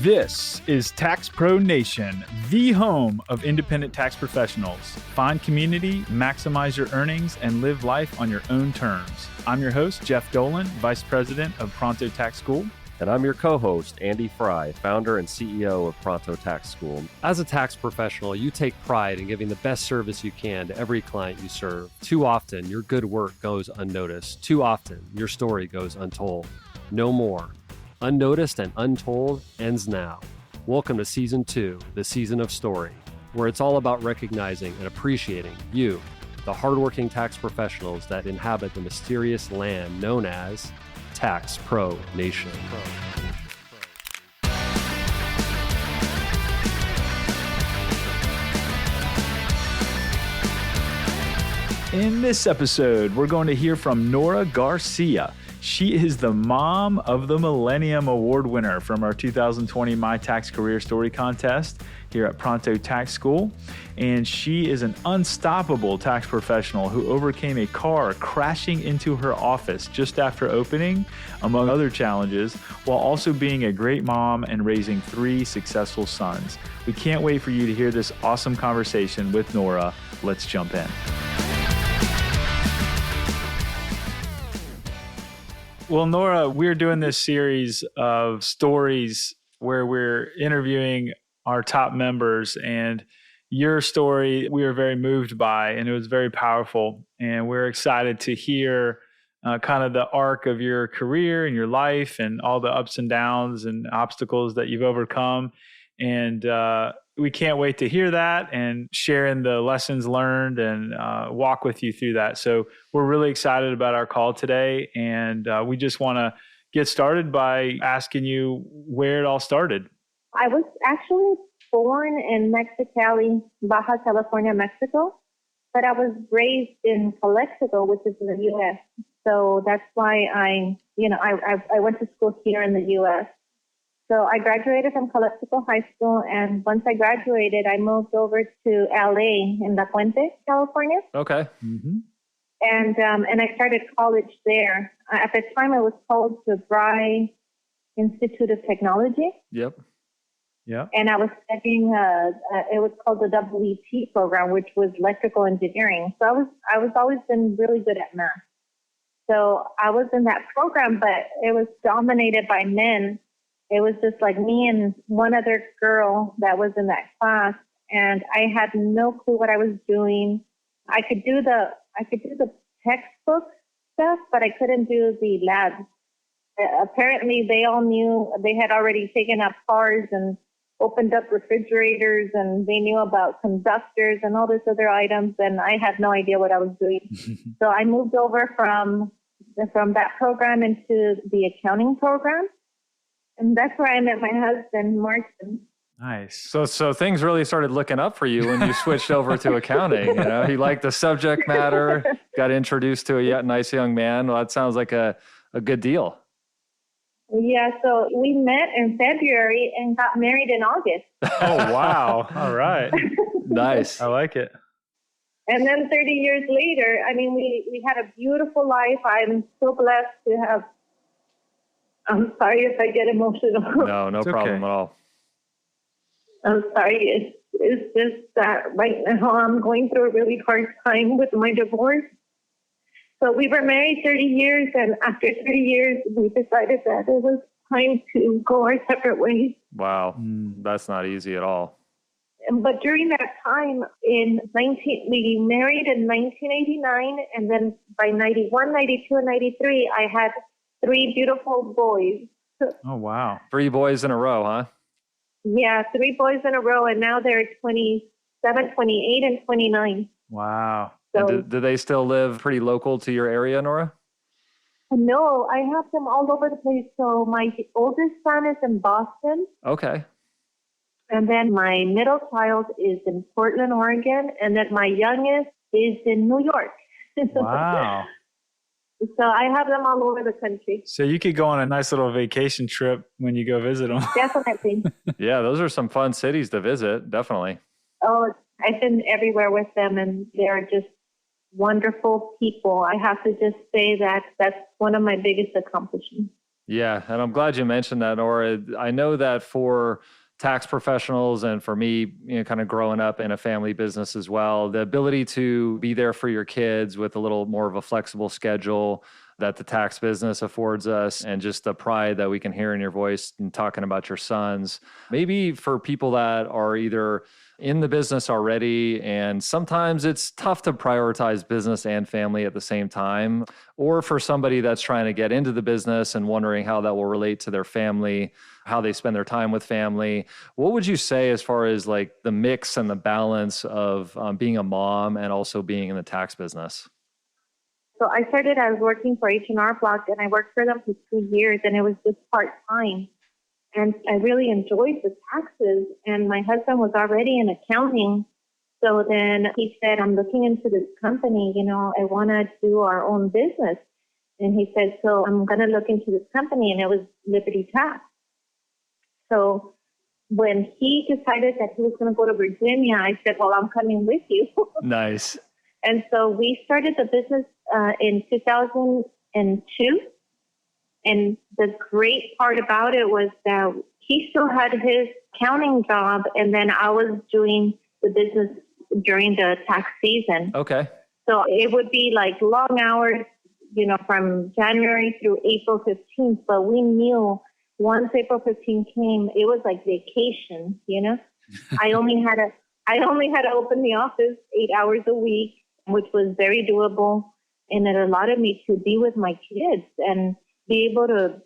This is Tax Pro Nation, the home of independent tax professionals. Find community, maximize your earnings, and live life on your own terms. I'm your host, Jeff Dolan, Vice President of Funko Tax School. And I'm your co-host, Andy Fry, founder and CEO of Funko Tax School. As a tax professional, you take pride in giving the best service you can to every client you serve. Too often, your good work goes unnoticed. Too often, your story goes untold. No more. Unnoticed and Untold ends now. Welcome to Season 2, the Season of Story, where it's all about recognizing and appreciating you, the hardworking tax professionals that inhabit the mysterious land known as Tax Pro Nation. In this episode, we're going to hear from Nora Garcia. She is the mom of the Millennium Award winner from our 2020 My Tax Career Story contest here at Funko Tax School. And she is an unstoppable tax professional who overcame a car crashing into her office just after opening, among other challenges, while also being a great mom and raising 3 successful sons. We can't wait for you to hear this awesome conversation with Nora. Let's jump in. Well, Nora, we're doing this series of stories where we're interviewing our top members, and your story we were very moved by, and it was very powerful. And we're excited to hear kind of the arc of your career and your life and all the ups and downs and obstacles that you've overcome. And we can't wait to hear that and sharing the lessons learned and walk with you through that. So we're really excited about our call today. And we just want to get started by asking you where it all started. I was actually born in Mexicali, Baja California, Mexico, but I was raised in Calexico, which is in the U.S. So that's why I went to school here in the U.S. So I graduated from Calexico High School, and once I graduated, I moved over to LA in La Puente, California. Okay. Mm-hmm. And I started college there. At the time, I was called to Bry Institute of Technology. Yep. Yeah. And I was studying, it was called the WET program, which was electrical engineering. So I was always been really good at math. So I was in that program, but it was dominated by men. It was just like me and one other girl that was in that class, and I had no clue what I was doing. I could do the textbook stuff, but I couldn't do the lab. Apparently, they all knew. They had already taken up cars and opened up refrigerators, and they knew about conductors and all these other items, and I had no idea what I was doing. So I moved over from that program into the accounting program. And that's where I met my husband, Martin. Nice. So things really started looking up for you when you switched over to accounting. You know, he liked the subject matter, got introduced to a nice young man. Well, that sounds like a good deal. Yeah, so we met in February and got married in August. Oh, wow. All right. Nice. I like it. And then 30 years later, I mean, we had a beautiful life. I'm so blessed to have. I'm sorry if I get emotional. No problem at all. I'm sorry. It's just that right now I'm going through a really hard time with my divorce. So we were married 30 years, and after 30 years, we decided that it was time to go our separate ways. Wow. That's not easy at all. But during that time, we married in 1989, and then by 91, 92, and 93, I had 3 beautiful boys. Oh, wow. 3 boys in a row, huh? Yeah, 3 boys in a row, and now they're 27, 28, and 29. Wow. So, do they still live pretty local to your area, Nora? No, I have them all over the place. So my oldest son is in Boston. Okay. And then my middle child is in Portland, Oregon. And then my youngest is in New York. Wow. So I have them all over the country. So you could go on a nice little vacation trip when you go visit them. Definitely. Yeah, those are some fun cities to visit. Definitely. Oh, I've been everywhere with them, and they're just wonderful people. I have to just say that that's one of my biggest accomplishments. Yeah, and I'm glad you mentioned that, Nora. I know that for tax professionals and for me, kind of growing up in a family business as well, the ability to be there for your kids with a little more of a flexible schedule that the tax business affords us, and just the pride that we can hear in your voice and talking about your sons. Maybe for people that are either in the business already, and sometimes it's tough to prioritize business and family at the same time, or for somebody that's trying to get into the business and wondering how that will relate to their family, how they spend their time with family. What would you say as far as like the mix and the balance of being a mom and also being in the tax business? So I started as working for H&R Block, and I worked for them for 2 years, and it was just part-time. And I really enjoyed the taxes, and my husband was already in accounting. So then he said, I'm looking into this company, I want to do our own business. And he said, so I'm going to look into this company, and it was Liberty Tax. So when he decided that he was going to go to Virginia, I said, well, I'm coming with you. Nice. And so we started the business in 2002. And the great part about it was that he still had his accounting job, and then I was doing the business during the tax season. Okay. So it would be like long hours, from January through April 15th. But we knew once April 15th came, it was like vacation, I only had to open the office 8 hours a week, which was very doable. And it allowed me to be with my kids and be able to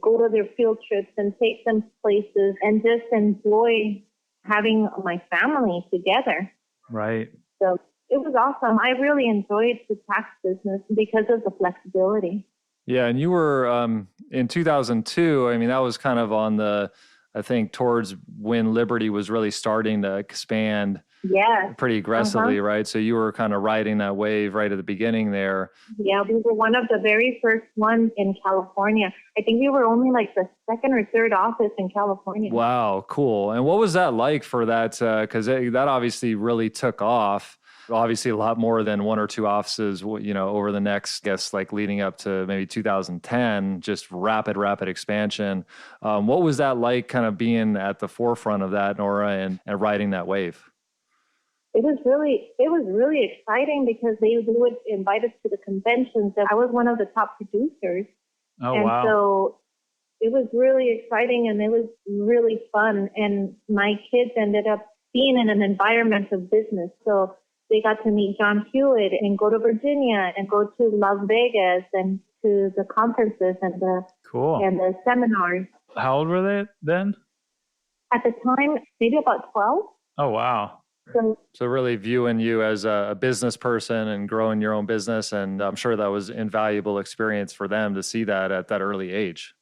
go to their field trips and take them places and just enjoy having my family together. Right. So it was awesome. I really enjoyed the tax business because of the flexibility. Yeah, and you were in 2002. I mean, that was kind of on I think towards when Liberty was really starting to expand. Yeah. Pretty aggressively, right? So you were kind of riding that wave right at the beginning there. Yeah, we were one of the very first ones in California. I think we were only like the second or third office in California. Wow, cool. And what was that like for that? Because that obviously really took off. Obviously, a lot more than one or two offices, over the next, like leading up to maybe 2010, just rapid expansion. What was that like kind of being at the forefront of that, Nora, and riding that wave? It was really exciting because they would invite us to the conventions. I was one of the top producers. Oh, and wow. So it was really exciting, and it was really fun. And my kids ended up being in an environment of business. So they got to meet John Hewitt and go to Virginia and go to Las Vegas and to the conferences and the seminars. How old were they then? At the time, maybe about 12. Oh, wow. So really viewing you as a business person and growing your own business. And I'm sure that was invaluable experience for them to see that at that early age.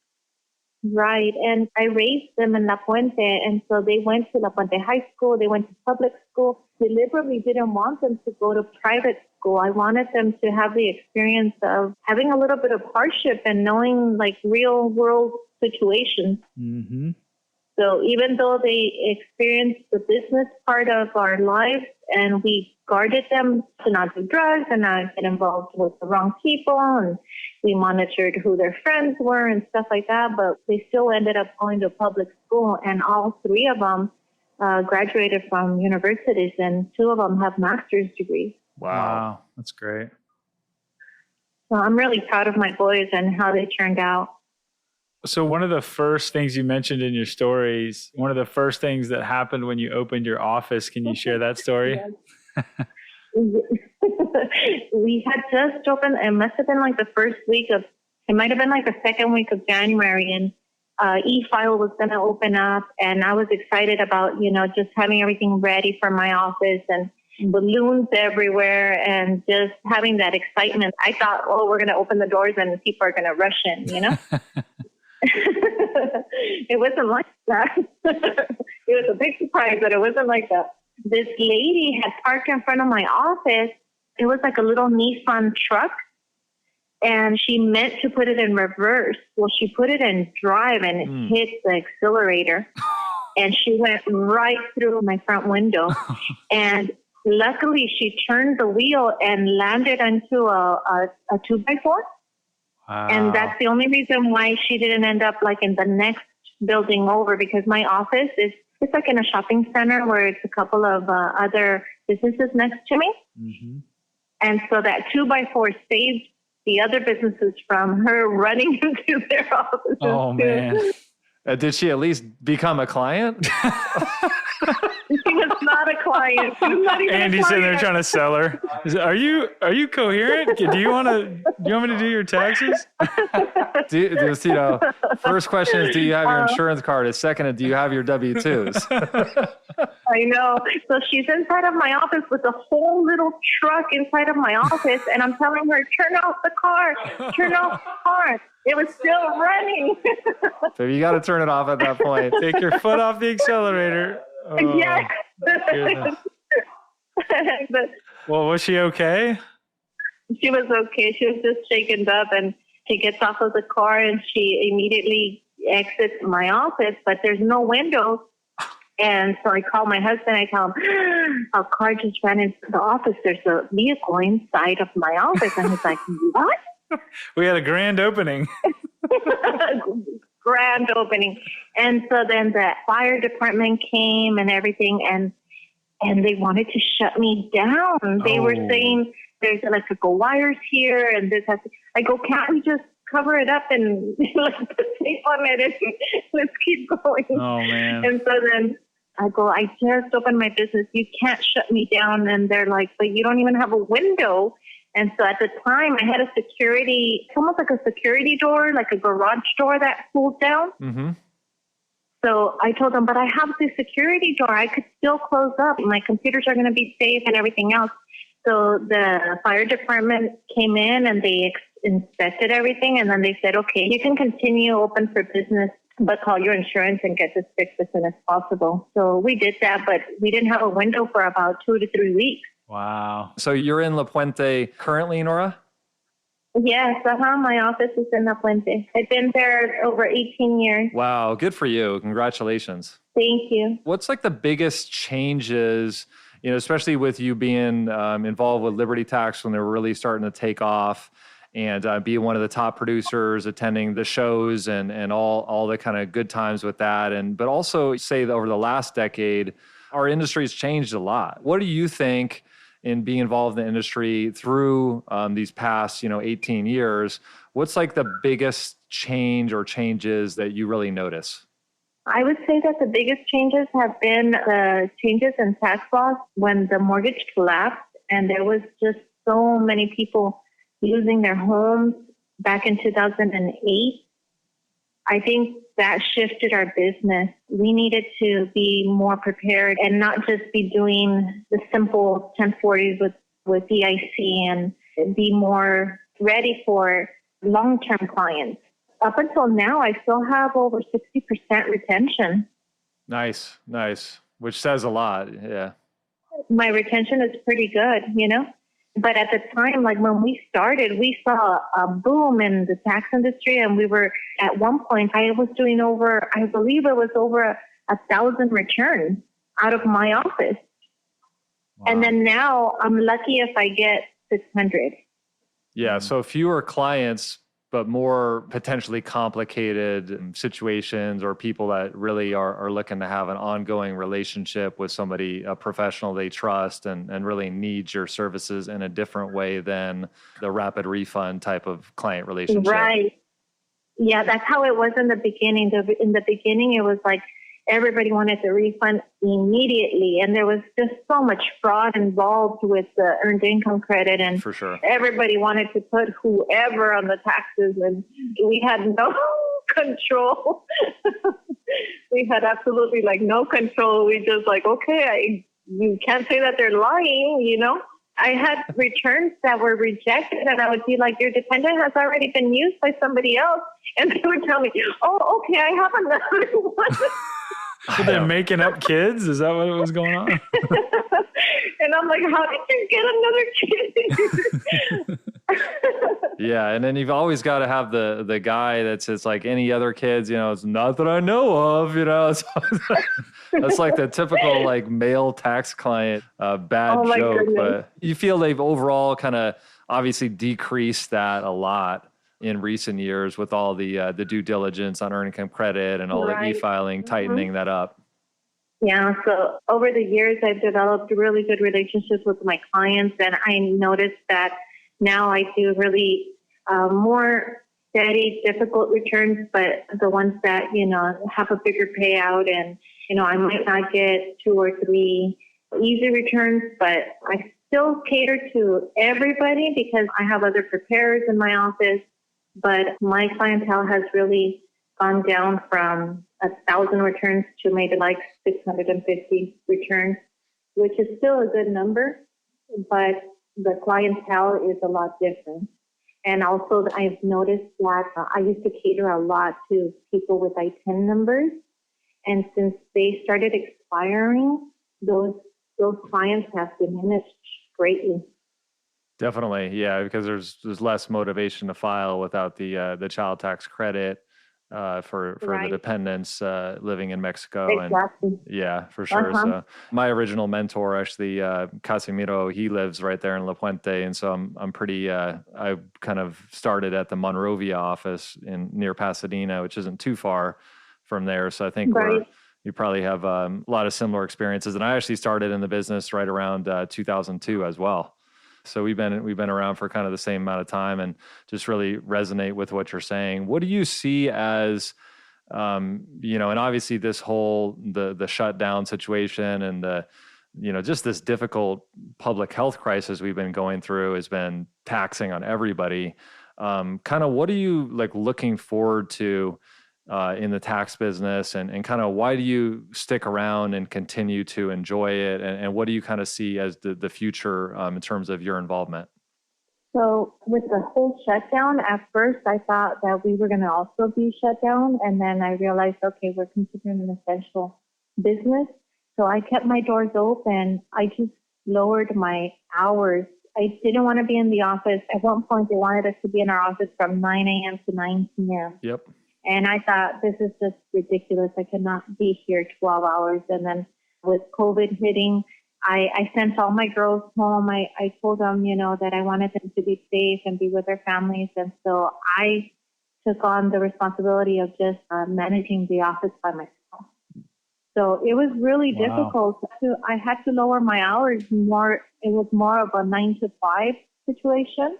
Right. And I raised them in La Puente. And so they went to La Puente High School. They went to public school. Deliberately didn't want them to go to private school. I wanted them to have the experience of having a little bit of hardship and knowing like real world situations. Mm-hmm. So even though they experienced the business part of our lives, and we guarded them to not do drugs and not get involved with the wrong people, and we monitored who their friends were and stuff like that, but they still ended up going to public school, and all three of them graduated from universities, and two of them have master's degrees. Wow. That's great. So I'm really proud of my boys and how they turned out. So one of the first things you mentioned in your stories, one of the first things that happened when you opened your office, can you share that story? We had just opened, it must have been like the first week of, it might have been like the second week of January, and e-file was going to open up, and I was excited about, just having everything ready for my office and balloons everywhere and just having that excitement. I thought, we're going to open the doors and people are going to rush in, It wasn't like that. It was a big surprise that it wasn't like that. This lady had parked in front of my office. It was like a little Nissan truck, and she meant to put it in reverse. Well, she put it in drive, and it hit the accelerator, and she went right through my front window. And luckily, she turned the wheel and landed into a 2x4. Wow. And that's the only reason why she didn't end up like in the next building over, because my office is, it's like in a shopping center where it's a couple of other businesses next to me. Mm-hmm. And so that 2x4 saved the other businesses from her running into their offices. Oh, man. Did she at least become a client? She was not a client. She was not even Andy's a sitting there client. trying to sell her. Are you coherent? Do you want me to do your taxes? Just, first question is, do you have your insurance card? Second, do you have your W-2s? I know. So she's inside of my office with a whole little truck inside of my office, and I'm telling her, turn off the car. Turn off the car. It was still running. So you got to turn it off at that point. Take your foot off the accelerator. Oh, Yeah. goodness. But Well, was she okay? she was okay. She was just shaken up, and she gets off of the car and she immediately exits my office, but there's no window. And so I call my husband. I tell him, a car just ran into the office. There's a vehicle inside of my office. And he's like, what? We had a grand opening. Grand opening. And so then the fire department came and everything, and they wanted to shut me down. They were saying there's electrical wires here and this has to, I go, can't we just cover it up and like put tape on it and let's keep going? Oh, man. And so then I go, I just opened my business. You can't shut me down. And they're like, but you don't even have a window. And so at the time I had a security, it's almost like a security door, like a garage door that pulls down. Mm-hmm. So I told them, but I have the security door. I could still close up. My computers are going to be safe and everything else. So the fire department came in and they inspected everything. And then they said, okay, you can continue open for business, but call your insurance and get this fixed as soon as possible. So we did that, but we didn't have a window for about 2 to 3 weeks. Wow. So you're in La Puente currently, Nora? Yes, my office is in La Puente. I've been there over 18 years. Wow, good for you. Congratulations. Thank you. What's like the biggest changes, especially with you being involved with Liberty Tax when they're really starting to take off, and being one of the top producers, attending the shows and all the kind of good times with that. But also say that over the last decade, our industry's changed a lot. What do you think in being involved in the industry through these past, 18 years, what's like the biggest change or changes that you really notice? I would say that the biggest changes have been the changes in tax laws when the mortgage collapsed, and there was just so many people losing their homes back in 2008. I think that shifted our business. We needed to be more prepared and not just be doing the simple 1040s with DIC, and be more ready for long-term clients. Up until now, I still have over 60% retention. Nice. Which says a lot. Yeah. My retention is pretty good, But at the time, like when we started, we saw a boom in the tax industry, and we were at one point, I was doing I believe it was over 1,000 returns out of my office. Wow. And then now I'm lucky if I get 600. Yeah. So fewer clients, but more potentially complicated situations, or people that really are looking to have an ongoing relationship with somebody, a professional they trust and really needs your services in a different way than the rapid refund type of client relationship. Right. Yeah, that's how it was in the beginning. In the beginning, it was like everybody wanted the refund immediately, and there was just so much fraud involved with the earned income credit, and for sure, everybody wanted to put whoever on the taxes, and we had no control. We had absolutely no control. We just okay, you can't say that they're lying, I had returns that were rejected, and I would be like, your dependent has already been used by somebody else. And they would tell me, oh, okay, I have another one. Were they making up kids? Is that what was going on? And I'm like, how did you get another kid? Yeah, and then you've always got to have the guy that's just like any other kids, it's not that I know of, So that's like the typical male tax client bad joke. Goodness. But you feel they've overall kind of obviously decreased that a lot. in recent years with all the due diligence on earned income credit and all the Right. e-filing, tightening that up. Yeah, so over the years, I've developed really good relationships with my clients, and I noticed that now I do really more steady, difficult returns, but the ones that, have a bigger payout, and, I might not get 2 or 3 easy returns, but I still cater to everybody because I have other preparers in my office, but my clientele has really gone down from 1,000 returns to maybe like 650 returns, which is still a good number, but the clientele is a lot different. And also I've noticed that I used to cater a lot to people with ITIN numbers. And since they started expiring, those clients have diminished greatly. Definitely. Yeah. Because there's less motivation to file without the child tax credit. For the Right. dependents living in Mexico. Exactly. And yeah, for sure. Uh-huh. So my original mentor, actually, Casimiro, he lives right there in La Puente. And so I'm pretty, I kind of started at the Monrovia office near Pasadena, which isn't too far from there. So I think Right. you probably have a lot of similar experiences. And I actually started in the business right around 2002 as well. So we've been around for kind of the same amount of time, and just really resonate with what you're saying. What do you see as, and obviously this whole the shutdown situation and just this difficult public health crisis we've been going through has been taxing on everybody. Kind of what are you looking forward to in the tax business, and kind of why do you stick around and continue to enjoy it? And what do you kind of see as the future in terms of your involvement? So with the whole shutdown, at first I thought that we were going to also be shut down. And then I realized, okay, we're considered an essential business. So I kept my doors open. I just lowered my hours. I didn't want to be in the office. At one point, they wanted us to be in our office from 9 a.m. to 9 p.m. Yep. And I thought, this is just ridiculous. I cannot be here 12 hours. And then with COVID hitting, I sent all my girls home. I told them, that I wanted them to be safe and be with their families. And so I took on the responsibility of just managing the office by myself. So it was really difficult. I had to lower my hours more. It was more of a 9 to 5 situation.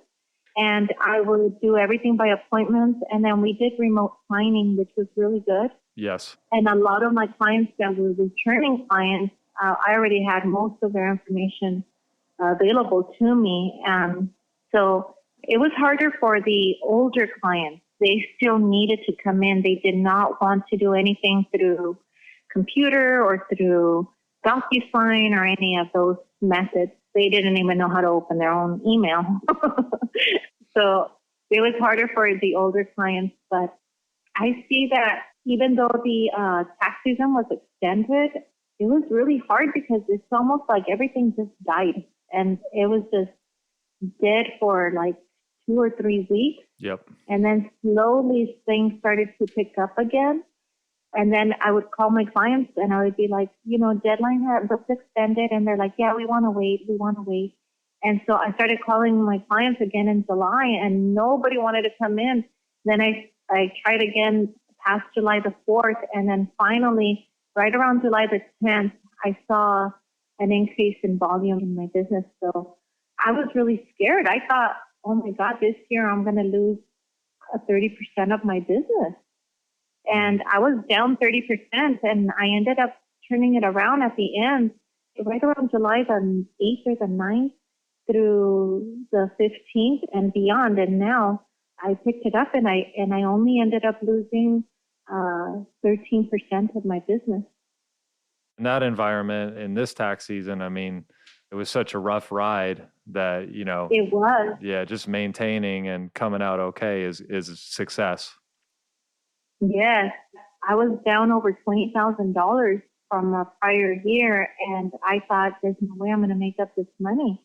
And I would do everything by appointments. And then we did remote signing, which was really good. Yes. And a lot of my clients that were returning clients, I already had most of their information available to me. So it was harder for the older clients. They still needed to come in. They did not want to do anything through computer or through DocuSign or any of those methods. They didn't even know how to open their own email. So it was harder for the older clients. But I see that even though the tax season was extended, it was really hard because it's almost like everything just died. And it was just dead for like 2 or 3 weeks. Yep. And then slowly things started to pick up again. And then I would call my clients and I would be like, deadline was extended. And they're like, yeah, we want to wait. And so I started calling my clients again in July and nobody wanted to come in. Then I tried again past July the 4th. And then finally, right around July the 10th, I saw an increase in volume in my business. So I was really scared. I thought, oh my God, this year I'm going to lose 30% of my business. And I was down 30%, and I ended up turning it around at the end, right around July the 8th or the 9th through the 15th and beyond. And now I picked it up, and I only ended up losing 13% of my business. In that environment, in this tax season, I mean, it was such a rough ride that, It was. Yeah, just maintaining and coming out okay is a success. Yes, I was down over $20,000 from a prior year, and I thought, there's no way I'm going to make up this money.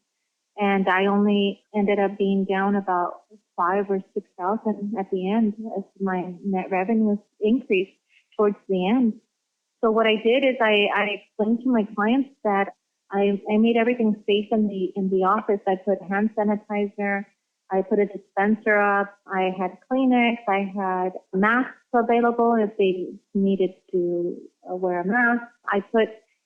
And I only ended up being down about 5,000 or 6,000 at the end as my net revenues increased towards the end. So what I did is I explained to my clients that I made everything safe in the office. I put hand sanitizer. I put a dispenser up. I had Kleenex. I had masks available if they needed to wear a mask.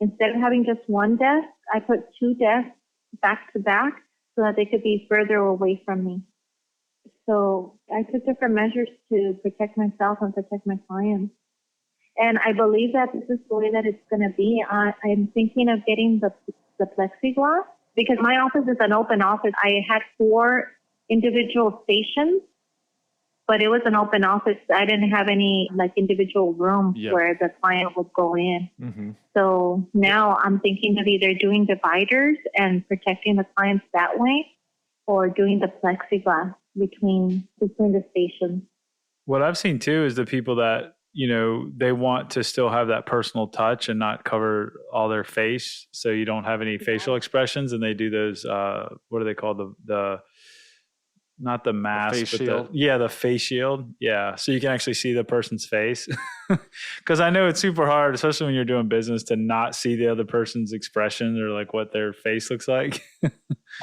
Instead of having just one desk, I put 2 desks back to back so that they could be further away from me. So I took different measures to protect myself and protect my clients. And I believe that this is the way that it's going to be. I'm thinking of getting the plexiglass because my office is an open office. I had 4 individual stations, but it was an open office. I didn't have any like individual rooms where the client would go in. Mm-hmm. So now I'm thinking of either doing dividers and protecting the clients that way or doing the plexiglass between the stations. What I've seen too is the people that, they want to still have that personal touch and not cover all their face. So you don't have any facial expressions, and they do those, what are they called? The not the mask, face but shield. The face shield. Yeah. So you can actually see the person's face. Cause I know it's super hard, especially when you're doing business, to not see the other person's expression or like what their face looks like.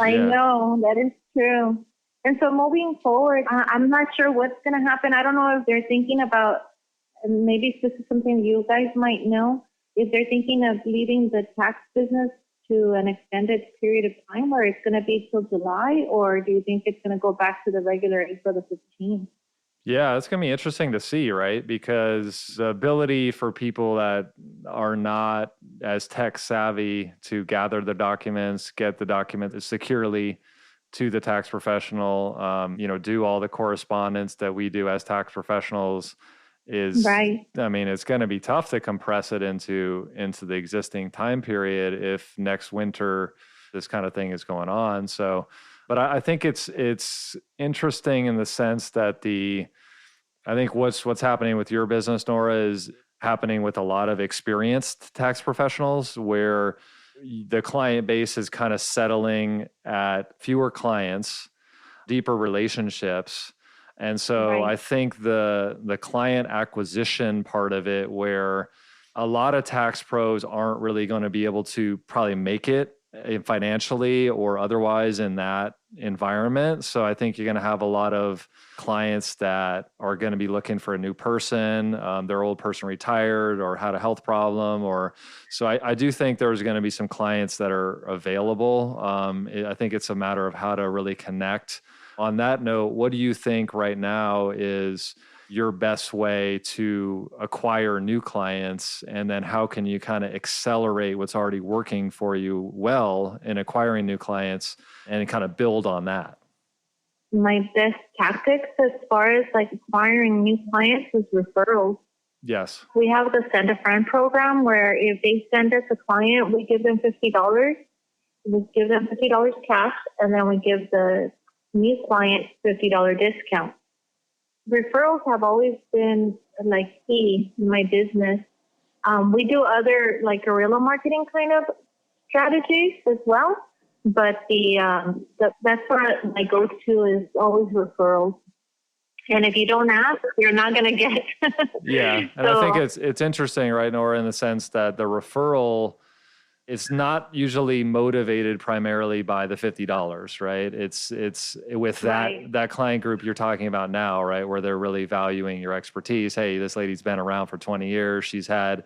I know that is true. And so moving forward, I'm not sure what's going to happen. I don't know if they're thinking about, maybe this is something you guys might know, if they're thinking of leaving the tax business to an extended period of time where it's going to be till July, or do you think it's going to go back to the regular April the 15th? Yeah, it's going to be interesting to see, right? Because the ability for people that are not as tech savvy to gather the documents, get the document securely to the tax professional, do all the correspondence that we do as tax professionals is right. I mean, it's going to be tough to compress it into the existing time period if next winter this kind of thing is going on. So, but I think it's interesting in the sense that I think what's happening with your business, Nora, is happening with a lot of experienced tax professionals where the client base is kind of settling at fewer clients, deeper relationships. And so I think the client acquisition part of it, where a lot of tax pros aren't really going to be able to probably make it financially or otherwise in that environment. So I think you're going to have a lot of clients that are going to be looking for a new person. Their old person retired or had a health problem, so I do think there's going to be some clients that are available. I think it's a matter of how to really connect. On that note, what do you think right now is your best way to acquire new clients? And then how can you kind of accelerate what's already working for you well in acquiring new clients and kind of build on that? My best tactics as far as like acquiring new clients is referrals. Yes. We have the Send a Friend program where if they send us a client, we give them $50. We give them $50 cash, and then we give the new client $50 discount. Referrals have always been like key in my business. We do other like guerrilla marketing kind of strategies as well, but that's where my go-to is always referrals. And if you don't ask, you're not going to get. Yeah, and I think it's interesting, right, Nora, in the sense that the referral, it's not usually motivated primarily by the $50, right? It's with that client group you're talking about now, right, where they're really valuing your expertise. Hey, this lady's been around for 20 years. She's had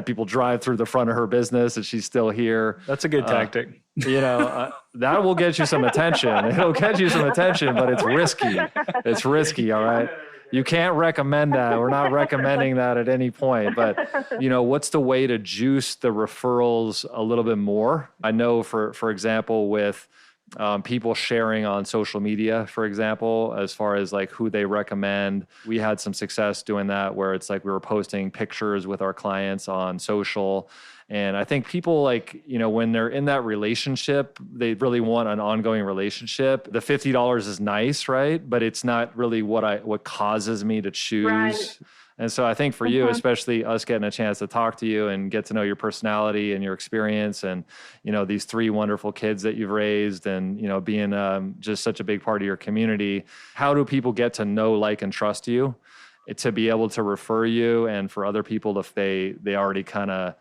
people drive through the front of her business, and she's still here. That's a good tactic. That will get you some attention. It'll get you some attention, but it's risky. It's risky, all right? You can't recommend that. We're not recommending that at any point. But, what's the way to juice the referrals a little bit more? I know, for example, with people sharing on social media, for example, as far as like who they recommend, we had some success doing that where it's like we were posting pictures with our clients on social. And I think people when they're in that relationship, they really want an ongoing relationship. The $50 is nice, right? But it's not really what causes me to choose. Right. And so I think for you, especially us getting a chance to talk to you and get to know your personality and your experience and, these 3 wonderful kids that you've raised and, being just such a big part of your community, how do people get to know, like, and trust you to be able to refer you, and for other people if they already kind of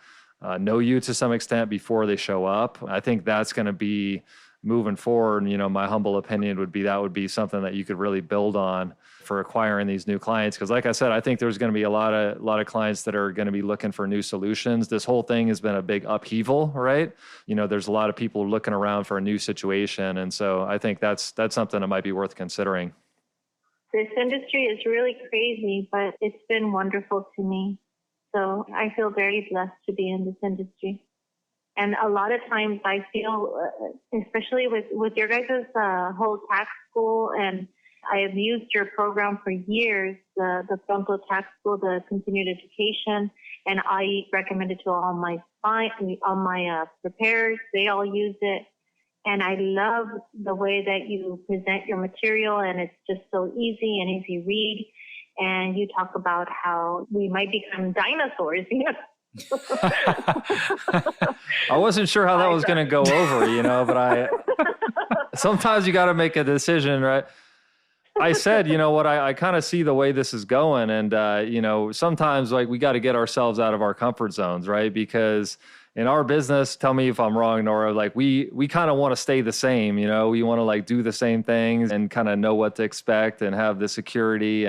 know you to some extent before they show up? I think that's going to be moving forward, my humble opinion would be that would be something that you could really build on for acquiring these new clients. Because like I said, I think there's going to be a lot of clients that are going to be looking for new solutions. This whole thing has been a big upheaval, right? There's a lot of people looking around for a new situation. And so I think that's something that might be worth considering. This industry is really crazy, but it's been wonderful to me. So I feel very blessed to be in this industry. And a lot of times I feel, especially with your guys' whole tax school, and I have used your program for years, the Funko Tax School, the continued education, and I recommend it to all my preparers. They all use it. And I love the way that you present your material, and it's just so easy and easy read. And you talk about how we might become dinosaurs, I wasn't sure how that was going to go over, but sometimes you got to make a decision, right? I said, I kind of see the way this is going. And, sometimes like we got to get ourselves out of our comfort zones, right? Because in our business, tell me if I'm wrong, Nora, like we kind of want to stay the same, we want to like do the same things and kind of know what to expect and have the security.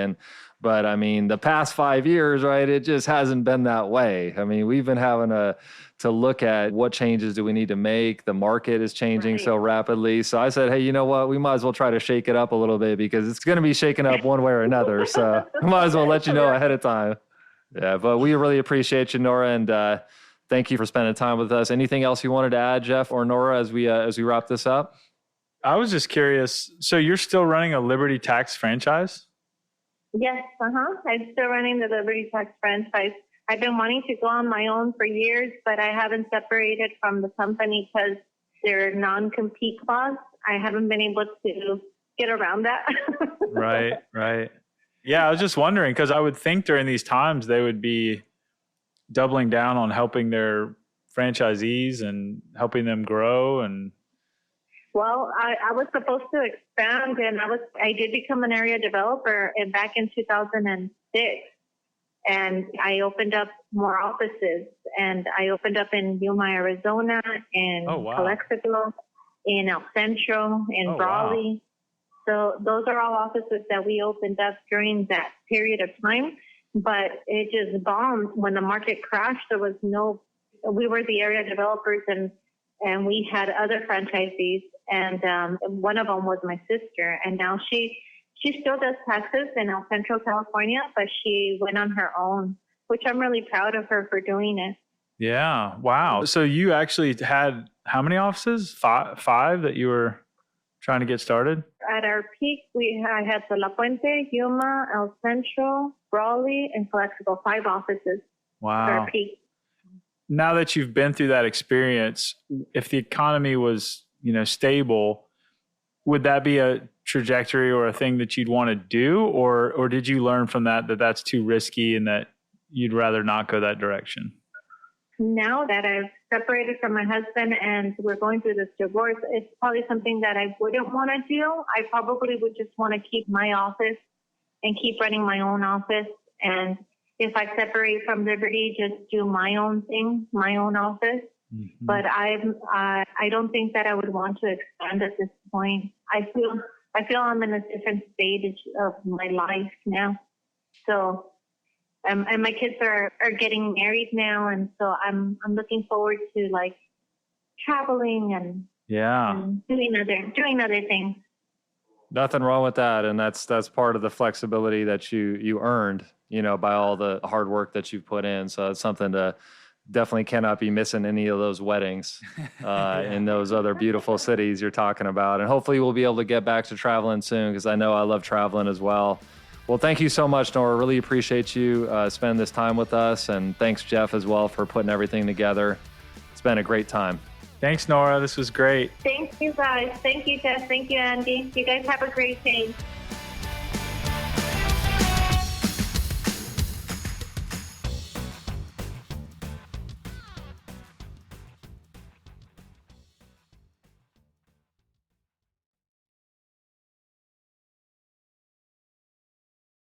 But I mean, the past 5 years, right, it just hasn't been that way. I mean, we've been having to look at what changes do we need to make. The market is changing so rapidly. So I said, hey, you know what? We might as well try to shake it up a little bit because it's going to be shaken up one way or another. So I might as well let you know ahead of time. Yeah, but we really appreciate you, Nora, and thank you for spending time with us. Anything else you wanted to add, Jeff or Nora, as we wrap this up? I was just curious. So you're still running a Liberty Tax franchise? Yes, I'm still running the Liberty Tax franchise. I've been wanting to go on my own for years, but I haven't separated from the company because there are non-compete clause. I haven't been able to get around that. Right. Yeah, I was just wondering because I would think during these times they would be doubling down on helping their franchisees and helping them grow. And well, I was supposed to expand, and I did become an area developer back in 2006, and I opened up more offices, and I opened up in Yuma, Arizona, in Calexico, in El Centro, in Brawley. Wow. So those are all offices that we opened up during that period of time, but it just bombed when the market crashed. We were the area developers, and we had other franchisees, and one of them was my sister, and now she still does taxes in El Centro, California, but she went on her own, which I'm really proud of her for doing it. Yeah. Wow. So you actually had how many offices? Five that you were trying to get started? At our peak, I had the La Puente, Yuma, El Centro, Brawley, and Calexico, 5 offices. Wow. At our peak. Now that you've been through that experience, if the economy was, stable, would that be a trajectory or a thing that you'd want to do? Or did you learn from that that's too risky and that you'd rather not go that direction? Now that I've separated from my husband and we're going through this divorce, it's probably something that I wouldn't want to do. I probably would just want to keep my office and keep running my own office. And if I separate from Liberty, just do my own thing, my own office. Mm-hmm. But I don't think that I would want to expand at this point. I feel I'm in a different stage of my life now. So, and my kids are getting married now, and so I'm looking forward to like traveling and doing other things. Nothing wrong with that, and that's part of the flexibility that you earned, by all the hard work that you've put in. So it's something to definitely cannot be missing any of those weddings in those other beautiful cities you're talking about. And hopefully we'll be able to get back to traveling soon because I know I love traveling as well. Well, thank you so much, Nora. Really appreciate you spending this time with us. And thanks, Jeff, as well, for putting everything together. It's been a great time. Thanks, Nora. This was great. Thank you, guys. Thank you, Jeff. Thank you, Andy. You guys have a great day.